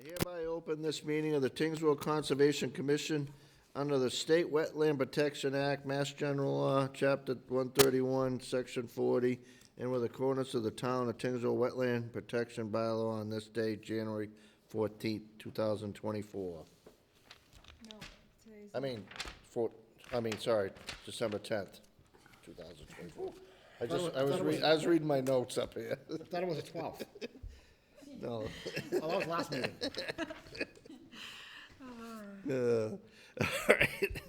I hereby open this meeting of the Tyngsborough Conservation Commission under the State Wetland Protection Act, Mass General Law, Chapter 131, Section 40, and with accordance to the Town of Tyngsborough Wetland Protection Bylaw on this day, January 14th, 2024. No, today's. Sorry, December 10th, 2024. I was reading my notes up here. I thought it was the 12th. No. Oh, that was last meeting. All right.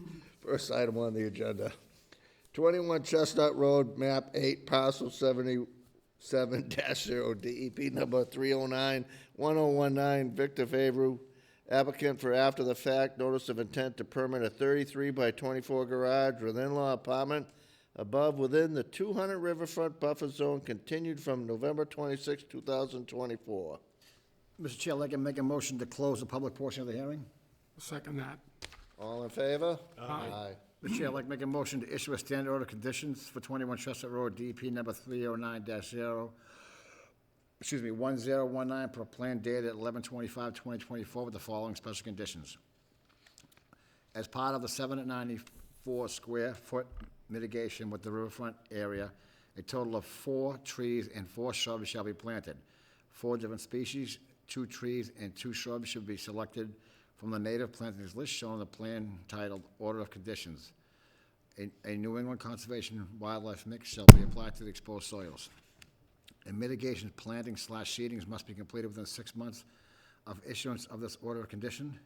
First item on the agenda. 21 Chestnut Road, map 8, parcel 77-0, DEP number 309-1019, Victor Favreau, applicant for after the fact notice of intent to permit a 33 by 24 garage with in-law apartment above within the 200 riverfront buffer zone continued from November 26, 2024. Mr. Chair, I'd like to make a motion to close the public portion of the hearing. Second that. All in favor? Aye. Mr. Chair, I'd like to make a motion to issue a standard order of conditions for 21 Chestnut Road, DEP number 309-0, 1019, per plan dated 11/25/2024 with the following special conditions. As part of the 794 square foot mitigation with the riverfront area, a total of 4 trees and 4 shrubs shall be planted. 4 different species, 2 trees and 2 shrubs should be selected from the native plantings list shown on the plan titled Order of Conditions. A New England Conservation Wildlife mix shall be applied to the exposed soils. A mitigation planting / seedings must be completed within 6 months of issuance of this order of condition.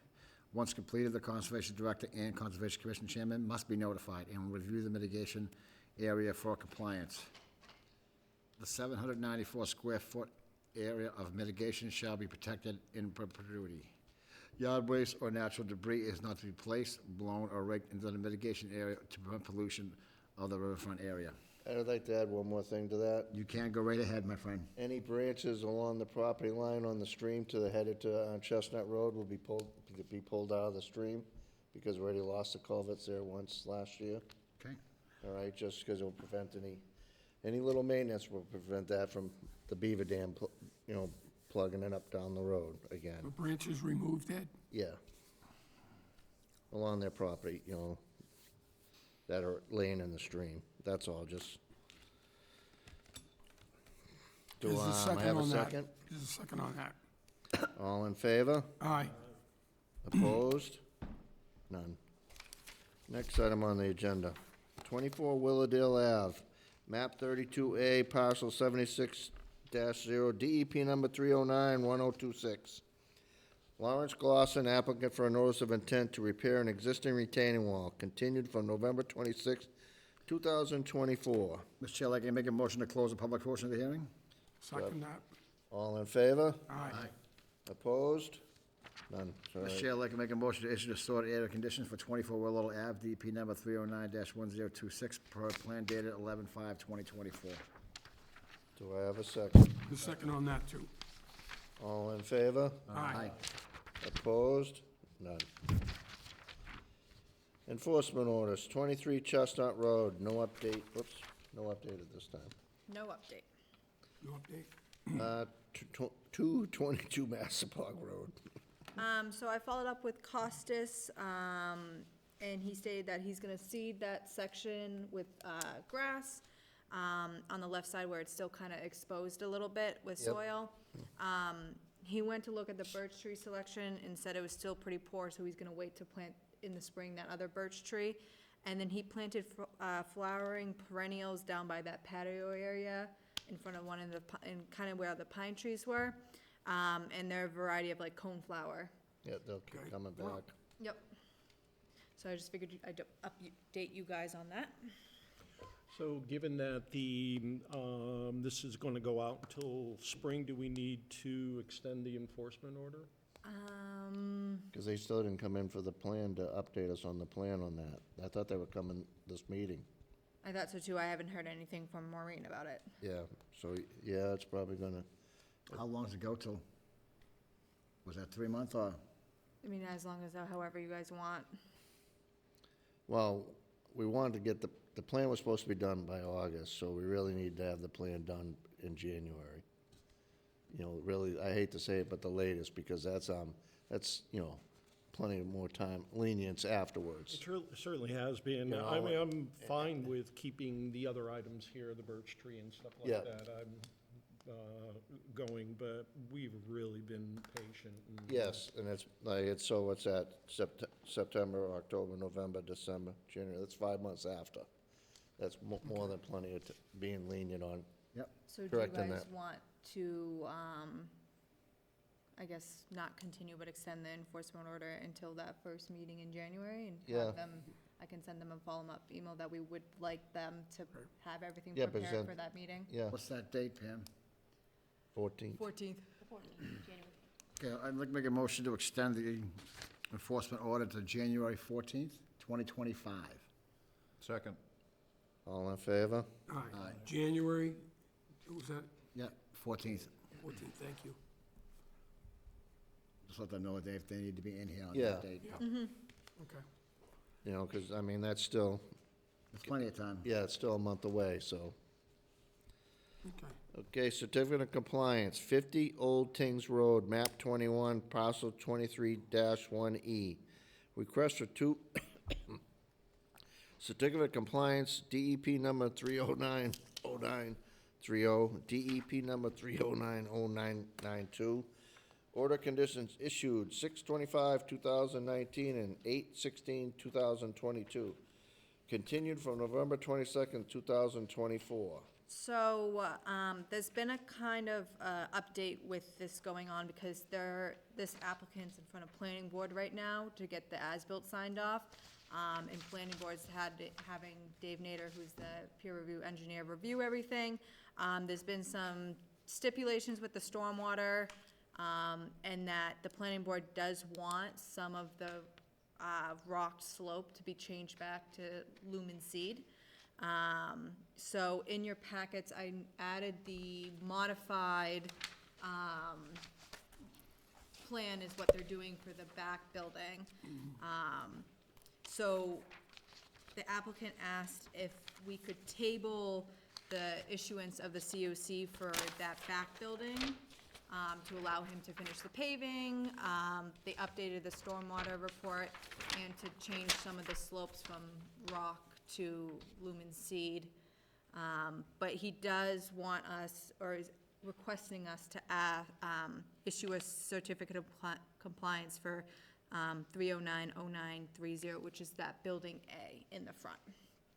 Once completed, the Conservation Director and Conservation Commission Chairman must be notified and will review the mitigation area for compliance. The 794 square foot area of mitigation shall be protected in perpetuity. Yard waste or natural debris is not to be placed, blown, or raked into the mitigation area to prevent pollution of the riverfront area. I'd like to add one more thing to that. You can go right ahead, my friend. Any branches along the property line on the stream to the headed to Chestnut Road will be pulled out of the stream because we already lost the culverts there once last year. Okay? All right, just because it will prevent any little maintenance will prevent that from the beaver dam, plugging it up down the road again. The branches removed, Ed? Yeah. Along their property, that are laying in the stream. That's all, just. Do Is there a I have a on that? second? Is there a second on that? All in favor? Aye. Opposed? None. Next item on the agenda, 24 Willowdale Ave, map 32A, parcel 76-0, DEP number 309-1026. Lawrence Glosson, applicant for a notice of intent to repair an existing retaining wall, continued from November 26, 2024. Mr. Chair, I'd like to make a motion to close the public portion of the hearing. Second that. All in favor? Aye. Opposed? None. Sorry. Mr. Chair, I'd like to make a motion to issue the stored area conditions for 24 Willow Ave, DP number 309-1026, per plan dated 11/5/2024. Do I have a second? The second on that, too. All in favor? Aye. Opposed? None. Enforcement orders, 23 Chestnut Road, no update, no update at this time. No update. No update? 222 Massapog Road. So I followed up with Costas, and he stated that he's gonna seed that section with, grass, on the left side where it's still kinda exposed a little bit with Yep. soil. He went to look at the birch tree selection and said it was still pretty poor, so he's gonna wait to plant in the spring that other birch tree. And then he planted, flowering perennials down by that patio area in front of one of the, and kinda where the pine trees were. And they're a variety of like coneflower. Yeah, they'll keep coming back. Yep. So I just figured I'd update you guys on that. So given that this is going to go out until spring, do we need to extend the enforcement order? Because they still didn't come in for the plan to update us on the plan on that. I thought they were coming this meeting. I thought so too. I haven't heard anything from Maureen about it. Yeah, so, yeah, it's probably gonna, How long does it go till? Was that 3 months or? I mean, as long as, however you guys want. well, we wanted to get the plan was supposed to be done by August, so we really need to have the plan done in January. you know, really, I hate to say it, but the latest, because that's, you know, plenty of more time, lenience afterwards. It certainly has been. You know, I mean, I'm fine with keeping the other items here, the birch tree and stuff Yeah. like that. I'm going, but we've really been patient. And Yes, and it's, like, it's, so what's that, September, October, November, December, January, that's 5 months after. That's more than plenty of being lenient on. Yep. So do you Correct in guys that. want to, I guess, not continue but extend the enforcement order until that first meeting in January? And Yeah. have them, I can send them a follow-up email that we would like them to have everything Yeah, but prepared then- for that meeting? Yeah, What's that date, Pam? 14th. 14th. Okay, I'd like to make a motion to extend the enforcement order to January 14th, 2025. Second. All in favor? All Aye. right, January, what was that? Yeah, 14th. 14th, thank you. Just let them know that if they need to be in here on Yeah. that date. Okay. You know, because, I mean, that's still, There's plenty of time. yeah, it's still a month away, so. Okay. Okay, certificate of compliance, 50 Old Tings Road, map 21, parcel 23-1E. Request for two certificate of compliance, DEP number 3090930, DEP number 3090992. Order conditions issued 6/25/2019 and 8/16/2022. Continued from November 22nd, 2024. So, there's been a kind of, update with this going on because this applicant's in front of planning board right now to get the as-built signed off. And planning board's having Dave Nader, who's the peer review engineer, review everything. There's been some stipulations with the stormwater, and that the planning board does want some of the, rock slope to be changed back to lumen seed. So in your packets, I added the modified, plan is what they're doing for the back building. So the applicant asked if we could table the issuance of the COC for that back building, to allow him to finish the paving. They updated the stormwater report and to change some of the slopes from rock to lumen seed. But he does want us, or is requesting us to issue a certificate of compliance for 3090930, which is that building A in the front.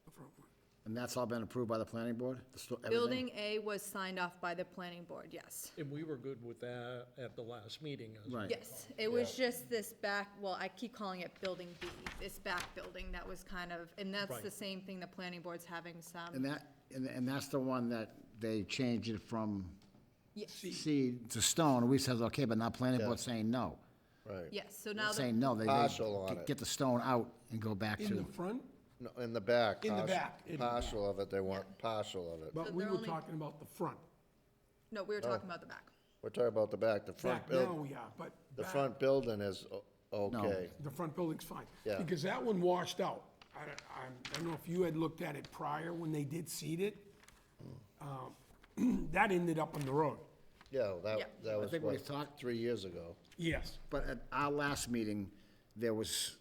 The front one. And that's all been approved by the planning board? Everything? Building A was signed off by the planning board, yes. And we were good with that at the last meeting. as Right. Yes, it was just this back, well, I keep calling it Building B, this back building that was kind of, and that's the Right. same thing the planning board's having some. And that's the one that they changed it from Yes, seed to stone, and we said, okay, but now planning Yeah. board's saying no. Right. yes, so now Saying the, no, they Partial on it. get the stone out and go back In the to, front, No, in the back. In the partial- back, in the Partial of it, they want partial of it. but So we they're were only- talking about the front. no, we were talking about the back. We're talking about the back, the front Back now building, we are, but the back- front building is okay. The front building's fine. Yeah. Because that one washed out. I don't know if you had looked at it prior when they did seed it. That ended up on the road. Yeah, Yeah. that was think we what, talked- 3 years ago. Yes. but at our last meeting, there was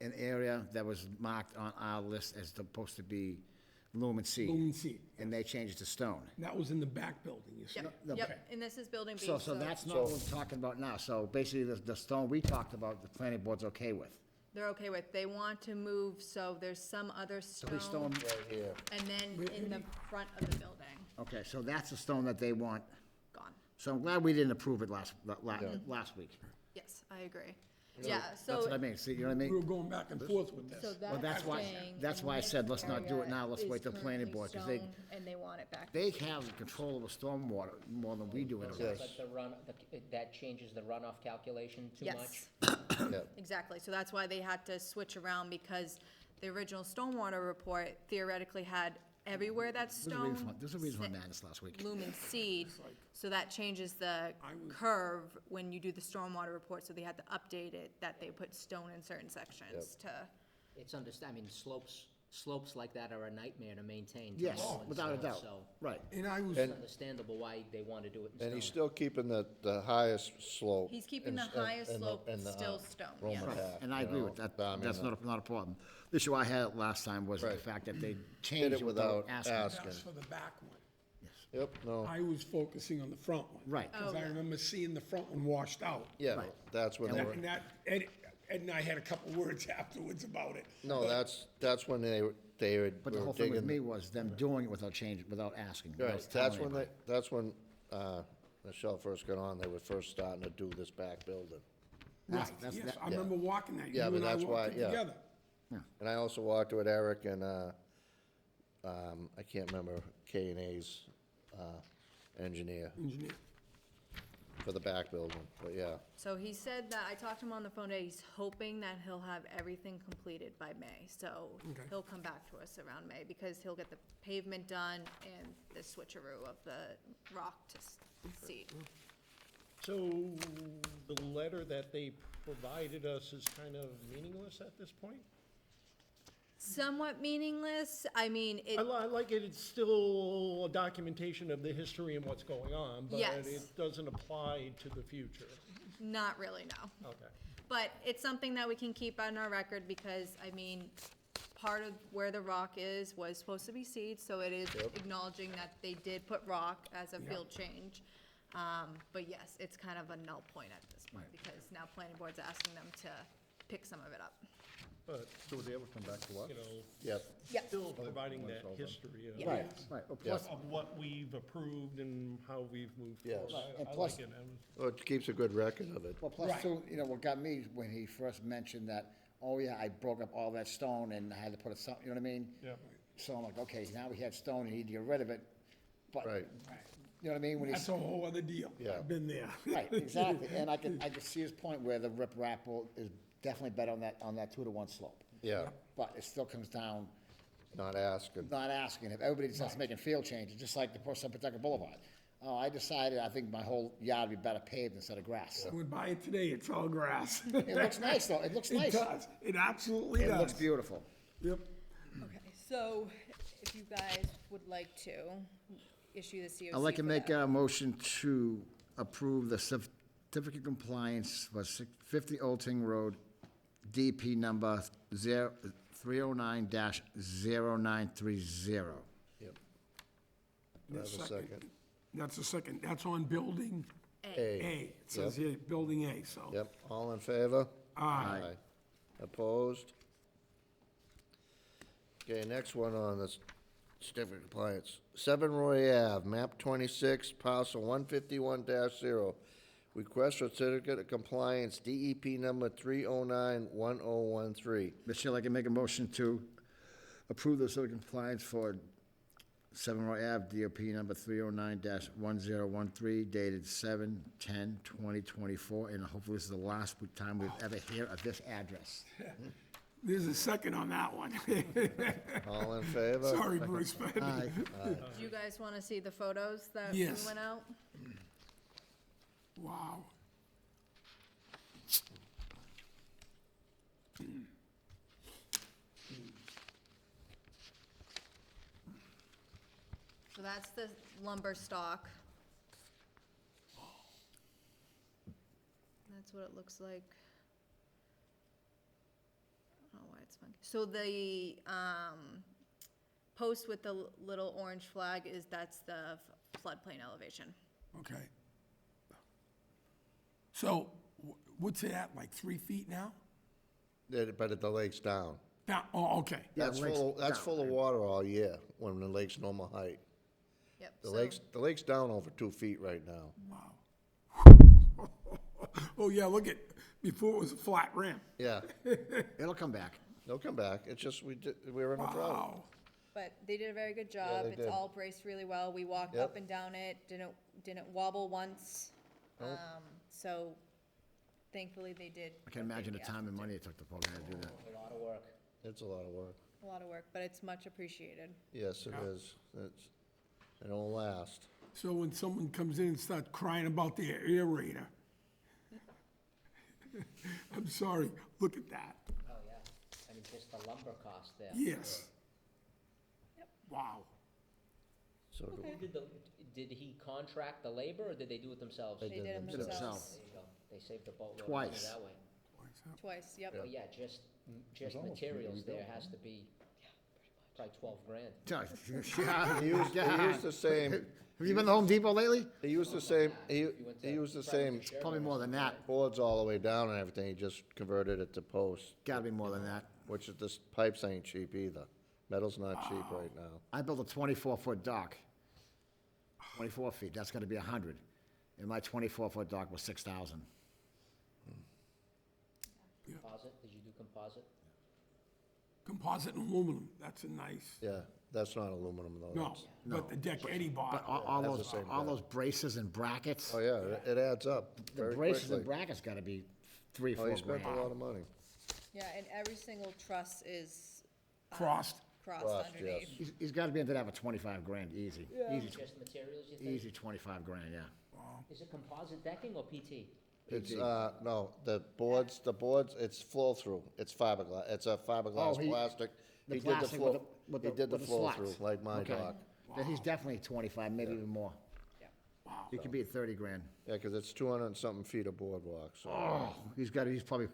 an area that was marked on our list as supposed to be lumen seed, Lumen seed. and they changed it to stone. That was in the back building, you see? Yep, no, yep, and this is Building B, So so that's not what we're talking about now. So basically, the stone we talked about, the planning board's okay with. they're okay with. They want to move, so there's some other So we stone, stone, Right here. and then in the front of the building, okay, so that's the stone that they want. gone. So I'm glad we didn't approve it last week. Yes, I agree. Yeah, That's what I so, mean, see, you know what I We were mean? going back and forth with so this. Well, that's saying. that's why I said, let's not do it now, let's wait till planning board, 'cause they- And they want it back. They have control of the stormwater more than we do in a Yes. But that changes the runoff calculation too much? Yes, Yeah. exactly. So that's why they had to switch around, because the original stormwater report theoretically had everywhere that's stone. There's a reason for madness last week. Lumen seed, so that changes the curve when you do the stormwater report, so they had to update it, that they put stone in certain sections to, It's I mean, slopes slopes like that are a nightmare to maintain. to Yes, mow and without a stuff, doubt, So right. And I was, it's understandable why they want to do it in stone. And he's still keeping the highest slope. He's keeping in the s- highest in the- slope in the, still stone, Roma yes. path, And I you agree know? with that, I mean, that's not a problem. The issue I had last time was the Right. fact that they Did changed it it without without asking. asking. that's for the back one. Yep, no, I was focusing on the front one. Right. Because Oh, I yeah. remember seeing the front one washed out. yeah, that's when they were, And that, Ed and I had a couple words afterwards about it. no, that's when they were But the were whole thing with me digging. was them doing it without without asking. without Right, telling that's when anybody. that's when, Michelle first got on, they were first starting to do this back building. That's- Right, that's- yes, that- I remember walking that, you Yeah, but and I that's why- walked it yeah. together. And I also walked with Eric and, I can't remember K&A's, engineer Engineer. for the back building, but yeah. So he said that, I talked to him on the phone today, he's hoping that he'll have everything completed by May. So Okay. he'll come back to us around May, because he'll get the pavement done and the switcheroo of the rock to seed. So the letter that they provided us is kind of meaningless at this point? Somewhat meaningless, I mean, it, I like it, it's still a documentation of the history and what's going on, but Yes. it doesn't apply to the future. not really, no. Okay. But it's something that we can keep on our record, because, I mean, part of where the rock is was supposed to be seed, so it is acknowledging that they did put rock as a field change. But yes, it's kind of a null point at this point, because now planning board's asking them to pick some of it up. But, So were they able to come back to us? you know, Yep, Yep. still providing that history of. Yeah. Right, right. Well, Yeah. plus, Of what we've approved and how we've moved Yes. forward. And I plus- like it. well, it keeps a good record of it. well, plus too, you know, what got me when he first mentioned that, oh yeah, I broke up all that stone and I had to put it some, you know what I mean? Yeah. So I'm like, okay, now we had stone and he need to get rid of it, but, Right, you know what I mean? When That's he's, a whole other deal. Yeah. I've been there. right, exactly, and I can see his point where the riprap is definitely better on that 2-to-1 slope. yeah, But it still comes down, not asking. not asking, if everybody starts making field changes, just like the person on Pawtucket Boulevard. I decided, I think my whole yard would be better paved instead of grass. I went by it today, it's all grass. It looks nice though, it looks It nice. does, it absolutely It does. looks beautiful. Yep. Okay, so if you guys would like to issue the COC I'd like to for make that. a motion to approve the certificate of compliance for 50 Old Ting Road, DP number 309-0930. Yep. Do I have a second? That's a second, that's on building A. A. It says here, building A, so. Yep, all in favor? Aye. Opposed? Okay, next one on this certificate of compliance. 7 Roy Ave, map 26, parcel 151-0. Request for certificate of compliance, DEP number 3091013. Mr. Chair, I'd like to make a motion to approve the certificate of compliance for 7 Roy Ave, DOP number 309-1013, dated 7/10/2024, and hopefully this is the last time we've ever hear of this address. There's a second on that one. All in favor? Sorry, Bruce, but Aye. Do you guys wanna see the photos that we Yes. went out? wow. So that's the lumber stock. That's what it looks like. I don't know why it's funky. So the, post with the little orange flag that's the floodplain elevation. Okay. So, what's it at, like 3 feet now? But the lake's down. Now, oh, okay. Yeah, That's the lake's that's down. full of water all year, when the lake's normal height. Yep. The lake's down over 2 feet right now. Wow. Oh, yeah, look at, before it was a flat rim. Yeah, It'll come back. they'll come back, it's just, we were in a drought. Wow. But they did a very good job. they It's did. all braced really well. We walked Yep. up and down it, didn't wobble once. So thankfully they did. I can imagine the time and money it took the poor guy to do that. A lot of work. It's a lot of work. A lot of work, but it's much appreciated. Yes, it is. It don't last. So when someone comes in and starts crying about their aerator, I'm sorry, look at that. Oh, yeah. I mean, just the lumber cost there. Yes, Wow. So, do- Did he contract the labor, or did they do it themselves? They did them Did it themselves. themselves. There you go. They saved a boatload of money Twice. that way. Twice, yep. Well, yeah, just materials there has to be probably 12 grand. Yeah. He used the same, Have you been to Home Depot lately? he used the same, he If you went to used the Frederick same or Sherman Probably or more than something, that. boards all the way down and everything, he just converted it to post, Gotta be more than that. which is, this pipes ain't cheap either. Metal's not cheap right now. I built a 24-foot dock. 24 feet, that's gonna be 100. And my 24-foot dock was 6,000. Composite, did you do composite? Composite and aluminum, that's a nice, Yeah, that's not aluminum though. no, that's- but the deck Eddie But bought, all that's the those, same all deck. those braces and brackets, Oh, yeah, it adds up the very braces and quickly. brackets gotta be 3, Oh, 4 he spent a grand. lot of money. Yeah, and every single truss is crossed. crossed Crossed, underneath. yes. He's gotta be into that for 25 grand, easy. Easy, Just materials, you think? easy 25 grand, yeah. Is it composite decking or PT? It's, no, the boards, it's flow-through, it's fiberglass, it's a fiberglass Oh, he- plastic. the He did the plastic flow, with the- with he the- did the with the slots. flow-through, like my Okay. dock. Then he's definitely 25, maybe even more. Yeah. He could be at 30 grand. Yeah, 'cause it's 200 and something feet of boardwalk, so. Oh, he's probably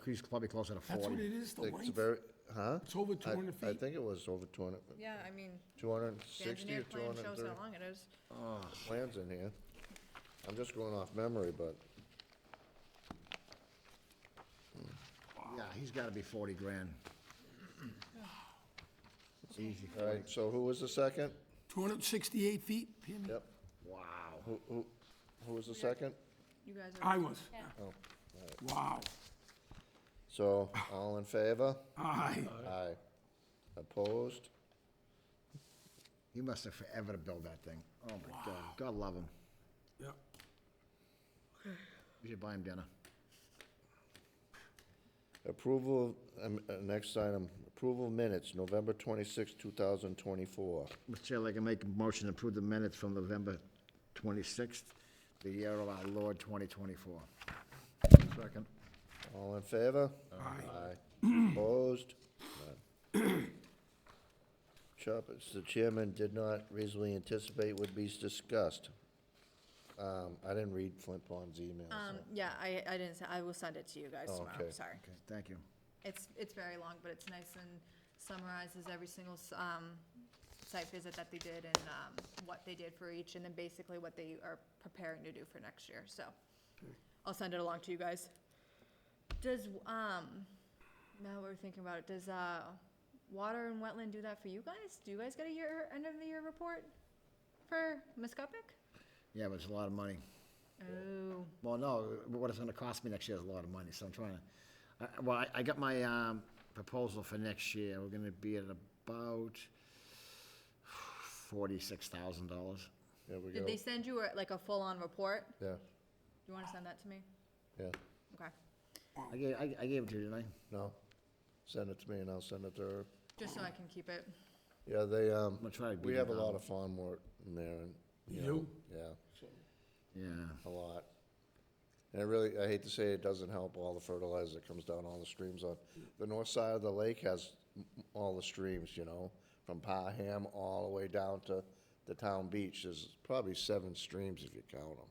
closer to That's what 40. it is, the It's length? very, huh? It's over 200 I feet? think it was over 200, Yeah, I mean, the 260 engineer or plan shows 230. how long it is. Plans in here. I'm just going off memory, but, Yeah, he's gotta be 40 grand. Easy. all right, so who was the second? 268 feet, Pam? Yep. Wow. Who was the second? You guys are. I was. Oh, Wow. so, all in favor? Aye. Aye. Opposed? He must have forever to build that thing. Oh, my God. God love him. Yep. You should buy him dinner. Approval, next item, approval of minutes, November 26, 2024. Mr. Chair, I can make a motion to approve the minutes from November 26th, the year of our Lord 2024. Second. All in favor? Aye. Aye. Opposed? None. Topics the chairman did not reasonably anticipate would be discussed. I didn't read Flint Pond's email, so. Yeah, I didn't say, I will send it to you guys Oh, tomorrow, okay. sorry. Okay, thank you. It's very long, but it's nice and summarizes every single, site visit that they did and, what they did for each, and then basically what they are preparing to do for next year, so. I'll send it along to you guys. Does, now we're thinking about it, does, Water and Wetland do that for you guys? Do you guys get a end of the year report for Muskopic? Yeah, but it's a lot of money. Oh, Well, no, what it's gonna cost me next year is a lot of money, so I'm trying to, I got my, proposal for next year. We're gonna be at about $46,000. Yeah, we did go, they send you like a full-on report? yeah, Do you wanna send that to me? yeah, Okay, I gave it to you, didn't I? no. Send it to me and I'll send it to her. just so I can keep it. Yeah, they, gonna try to we beat have it a lot down. of farm work in there and, You know, do? yeah, Yeah. a lot. And I really, I hate to say it doesn't help all the fertilizer that comes down all the streams on. The north side of the lake has all the streams, you know, from Parham all the way down to the town beach. There's probably 7 streams if you count them,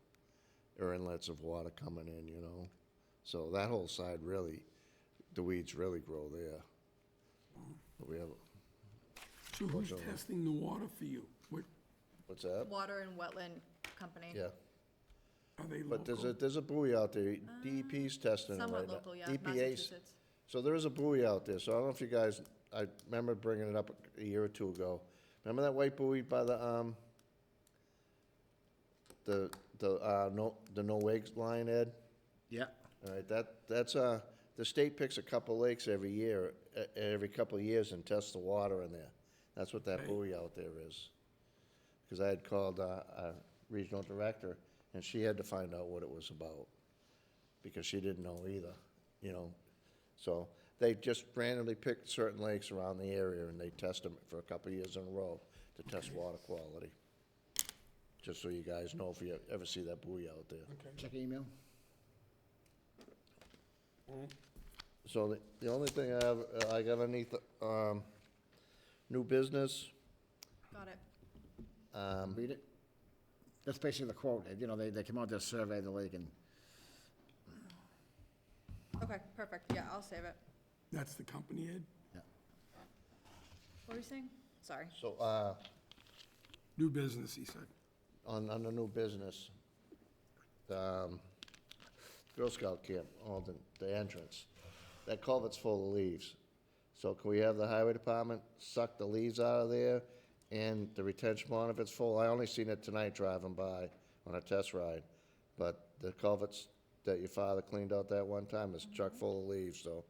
or inlets of water coming in, you know. So that whole side really, the weeds really grow there. But we have, So who's testing the water for you? What, what's that? Water and Wetland Company. Yeah, are they but local? there's a buoy out there. DEP's testing it right now. Somewhat local, yeah, EPA's Massachusetts. So there is a buoy out there, so I don't know if you guys, I remember bringing it up a year or two ago. Remember that white buoy by the no wake line, Ed? Yeah. All right, that's, the state picks a couple lakes every year, every couple of years and tests the water in there. That's what that buoy out there is. Because I had called our regional director, and she had to find out what it was about, because she didn't know either, you know? So they just randomly picked certain lakes around the area, and they test them for a couple of years in a row to test water quality. Just so you guys know if you ever see that buoy out there. Check your email. So the only thing I have, I got underneath, new business, Got it. Read it. That's basically the quote, you know, they come out there, survey the lake, and Okay, perfect, yeah, I'll save it. That's the company, Ed? What were you saying? Sorry. So, New business, he said. on the new business, Girl Scout camp, the entrance, that culvert's full of leaves. So can we have the highway department suck the leaves out of there and the retention pond if it's full? I only seen it tonight driving by on a test ride. But the culverts that your father cleaned out that one time is chock full of leaves, so.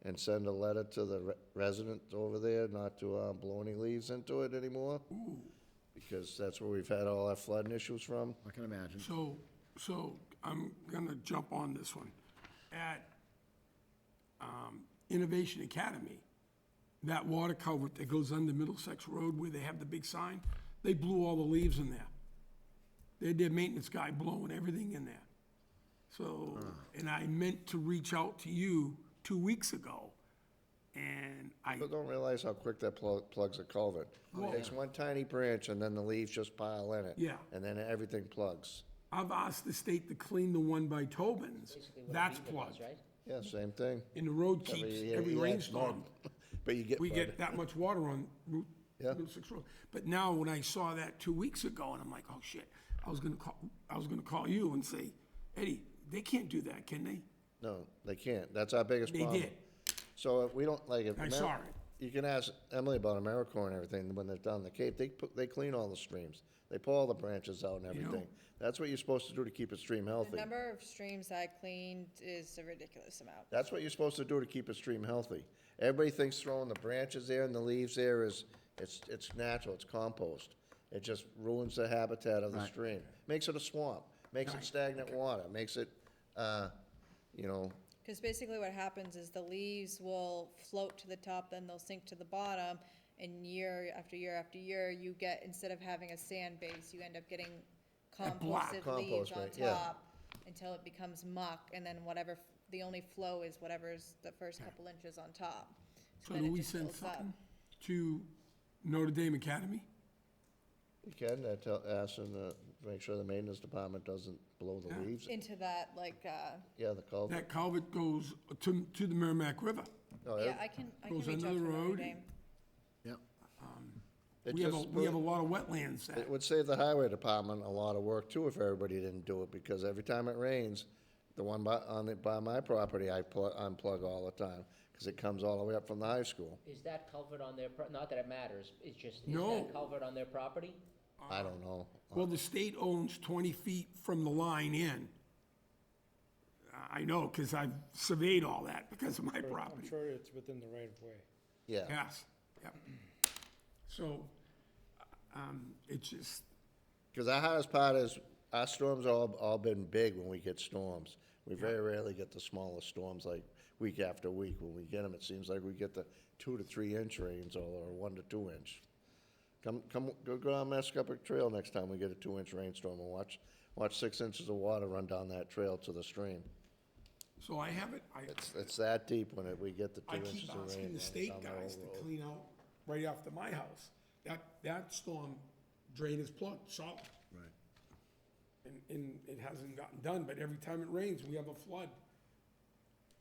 And send a letter to the residents over there not to, blow any leaves into it anymore. Because that's where we've had all our flooding issues from. I can imagine. So I'm gonna jump on this one. At Innovation Academy, that water culvert that goes under Middlesex Road where they have the big sign, they blew all the leaves in there. They had their maintenance guy blowing everything in there. So, and I meant to reach out to you 2 weeks ago, and People don't realize how quick that plugs a culvert. It takes one tiny branch and then the leaves just pile in it. Yeah. And then everything plugs. I've asked the state to clean the one by Tobin's. Basically what a That's beaver plugged. does, right? Yeah, same thing. And the road keeps, every Yeah, rainstorm, But you get we flooded. get that much water on Route Yeah. Middlesex Road. But now, when I saw that 2 weeks ago, and I'm like, oh, shit, I was gonna call you and say, Eddie, they can't do that, can they? No, they can't. That's our biggest They problem. did. So if we don't, like, if. I saw it. You can ask Emily about AmeriCorps and everything, when they're down the Cape, they clean all the streams. They pull all the branches out and everything. That's what you're supposed to do to keep a stream The healthy. number of streams I cleaned is a ridiculous amount. That's what you're supposed to do to keep a stream healthy. Everybody thinks throwing the branches there and the leaves there is, it's natural, it's compost. It just ruins the habitat of the stream. Makes it a swamp, makes it stagnant water, makes it, you know, Because basically what happens is the leaves will float to the top, then they'll sink to the bottom, and year after year after year, you get, instead of having a sand base, you end up getting composted leaves Compost, on right, yeah. top until it becomes muck, and then whatever, the only flow is whatever's the first couple inches on top. So then do it we just send builds up. something to Notre Dame Academy? you can, ask them to make sure the maintenance department doesn't blow the leaves. Into that, like, Yeah, the culvert. That culvert goes to the Merrimack River. No, yeah, I can Goes reach under out the to Notre road. Dame. Yep. it We have just we have a lot of wetlands that, It would save the highway department a lot of work too if everybody didn't do it, because every time it rains, the one by my property, I unplug all the time, because it comes all the way up from the high school. Is that culvert on their, not that it matters, it's just, is No. that culvert on their property? I don't know. well, the state owns 20 feet from the line in. I know, because I've surveyed all that because of my I'm property. sure it's within the right of way. Yeah, Yes, yep. So, it's just, because our hardest part is, our storms all been big when we get storms. We very rarely get the smaller storms, like week after week. When we get them, it seems like we get the 2 to 3 inch rains or 1 to 2 inch. Go down Mascuppick Trail next time we get a 2 inch rainstorm and watch 6 inches of water run down that trail to the stream. so I have it, It's that deep when we get the I 2 keep inches of rain. asking the down state the guys whole to road. clean out right after my house. That storm drain is plugged, solid. Right. And it hasn't gotten done, but every time it rains, we have a flood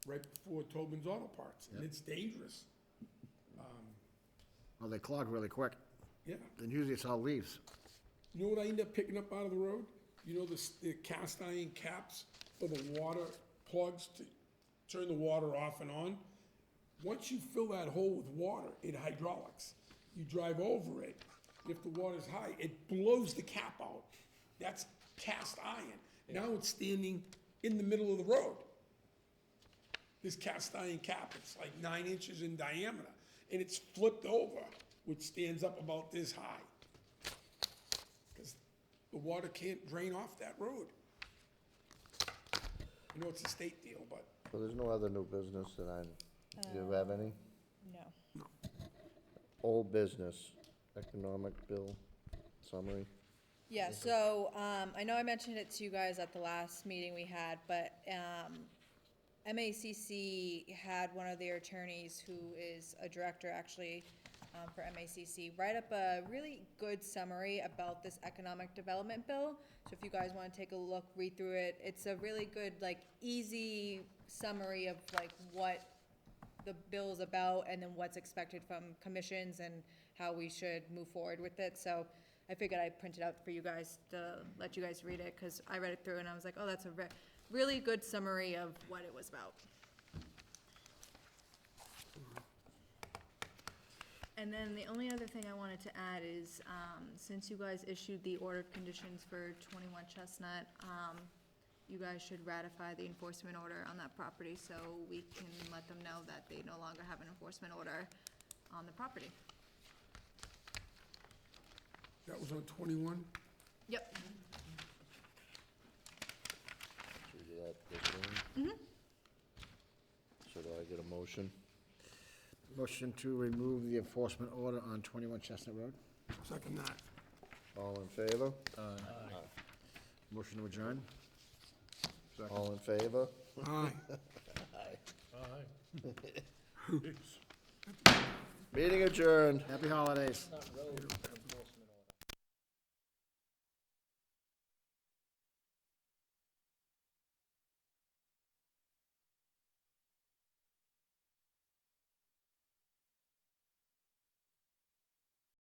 right before Tobin's Auto Parts, and it's dangerous. Well, they clog really quick, Yeah. and usually it's all leaves. You know what I end up picking up out of the road? You know the cast iron caps for the water plugs to turn the water off and on? Once you fill that hole with water, it hydraulics. You drive over it, if the water's high, it blows the cap out. That's cast iron. Now it's standing in the middle of the road. This cast iron cap, it's like 9 inches in diameter, and it's flipped over, which stands up about this high. Because the water can't drain off that road. You know, it's a state deal, but So there's no other new business that do you have any? No. Old business, economic bill summary. Yeah, so, I know I mentioned it to you guys at the last meeting we had, but, MACC had one of their attorneys, who is a director actually for MACC, write up a really good summary about this economic development bill. So if you guys wanna take a look, read through it, it's a really good, like, easy summary of like what the bill's about and then what's expected from commissions and how we should move forward with it. So I figured I'd print it out for you guys to let you guys read it, because I read it through and I was like, oh, that's a really good summary of what it was about. And then the only other thing I wanted to add is, since you guys issued the order of conditions for 21 Chestnut, you guys should ratify the enforcement order on that property, so we can let them know that they no longer have an enforcement order on the property. That was on 21? Yep. Should we do that this one? So do I get a motion? Motion to remove the enforcement order on 21 Chestnut Road. Second that. All in favor? Motion to adjourn. All in favor? Aye. Aye. Meeting adjourned. Happy holidays. Not road.